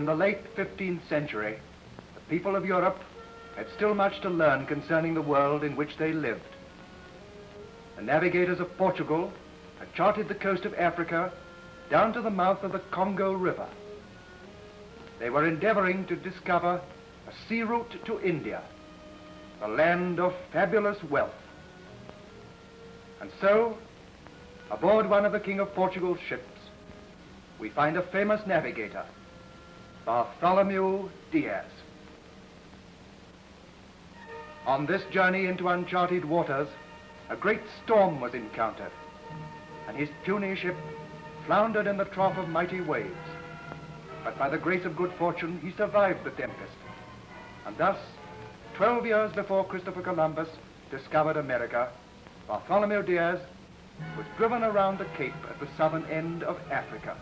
the late 15th century, the people of Europe had still much to learn concerning the world in which they lived. The navigators of Portugal had charted the coast of Africa down to the mouth of the Congo River. They were endeavoring to discover a sea route to India, a land of fabulous wealth. And so, aboard one of the King of Portugal's ships, we find a famous navigator, Bartholomew Diaz. On this journey into uncharted waters, a great storm was encountered, and his puny ship floundered in the trough of mighty waves. But by the grace of good fortune, he survived the tempest. And thus, 12 years before Christopher Columbus discovered America, Bartholomew Diaz was driven around the Cape at the southern end of Africa.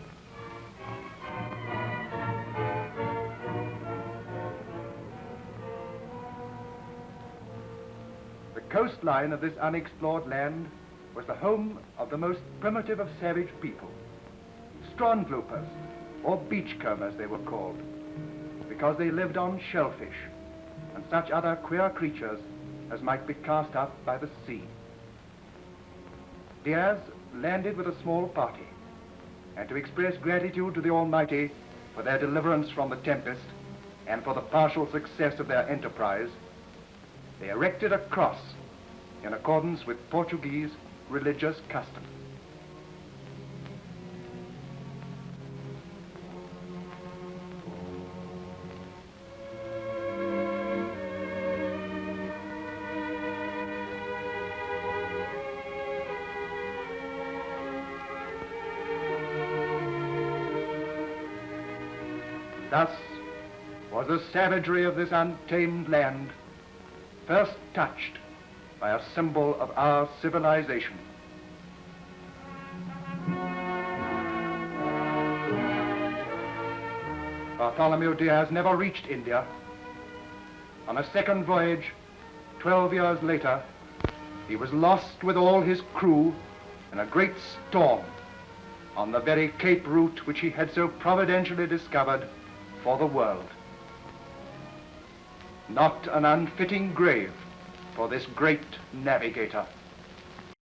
The coastline of this unexplored land was the home of the most primitive of savage people, strandloopers, or beachcombers they were called, because they lived on shellfish and such other queer creatures as might be cast up by the sea. Diaz landed with a small party, and to express gratitude to the Almighty for their deliverance from the tempest and for the partial success of their enterprise, they erected a cross in accordance with Portuguese religious custom. Thus was the savagery of this untamed land first touched by a symbol of our civilization. Bartholomew Diaz never reached India. On a second voyage, 12 years later, he was lost with all his crew in a great storm on the very Cape route which he had so providentially discovered for the world. Not an unfitting grave for this great navigator.